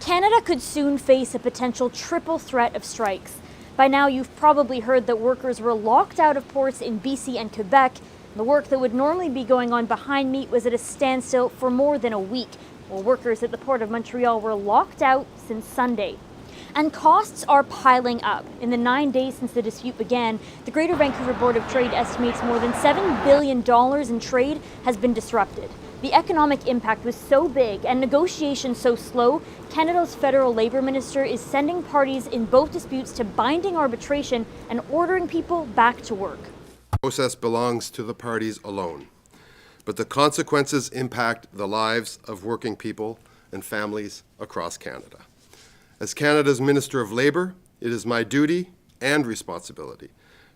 Canada could soon face a potential triple threat of strikes. By now, you've probably heard that workers were locked out of ports in BC and Quebec. The work that would normally be going on behind me was at a standstill for more than a week, while workers at the Port of Montreal were locked out since Sunday. And costs are piling up. In the 9 days since the dispute began, the Greater Vancouver Board of Trade estimates more than $7 billion in trade has been disrupted. The economic impact was so big and negotiations so slow, Canada's federal labour minister is sending parties in both disputes to binding arbitration and ordering people back to work. The process belongs to the parties alone, but the consequences impact the lives of working people and families across Canada. As Canada's Minister of Labour, it is my duty and responsibility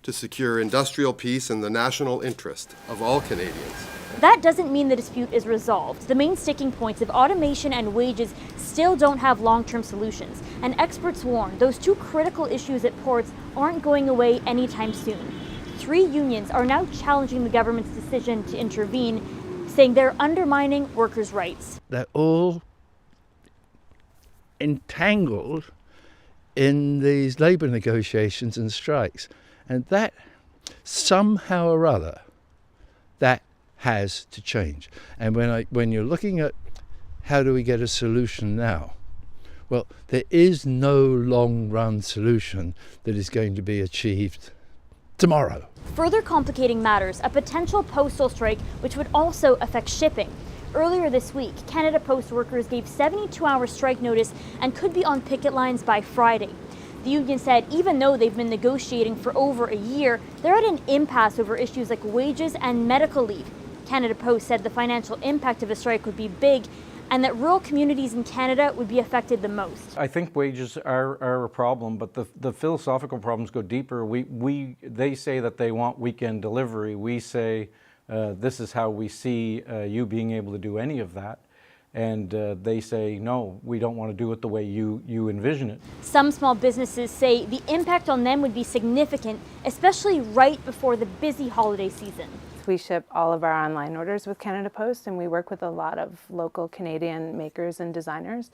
to secure industrial peace in the national interest of all Canadians. That doesn't mean the dispute is resolved. The main sticking points of automation and wages still don't have long-term solutions, and experts warn those two critical issues at ports aren't going away anytime soon. 3 unions are now challenging the government's decision to intervene, saying they're undermining workers' rights. They're all entangled in these labour negotiations and strikes, and that somehow or other that has to change. And when you're looking at how do we get a solution now, well, there is no long-run solution that is going to be achieved tomorrow. Further complicating matters, a potential postal strike which would also affect shipping. Earlier this week, Canada Post workers gave 72-hour strike notice and could be on picket lines by Friday. The union said even though they've been negotiating for over a year, they're at an impasse over issues like wages and medical leave. Canada Post said the financial impact of a strike would be big and that rural communities in Canada would be affected the most. I think wages are a problem, but the philosophical problems go deeper. They say that they want weekend delivery. We say this is how we see you being able to do any of that. And they say, no, we don't want to do it the way you envision it. Some small businesses say the impact on them would be significant, especially right before the busy holiday season. We ship all of our online orders with Canada Post, and we work with a lot of local Canadian makers and designers.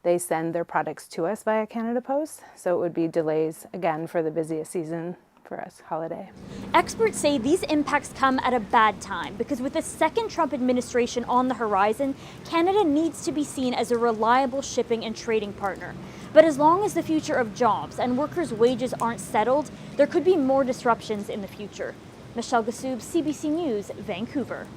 They send their products to us via Canada Post, so it would be delays again for the busiest season for us, holiday. Experts say these impacts come at a bad time because with the second Trump administration on the horizon, Canada needs to be seen as a reliable shipping and trading partner. But as long as the future of jobs and workers' wages aren't settled, there could be more disruptions in the future. Michelle Gassoub, CBC News, Vancouver.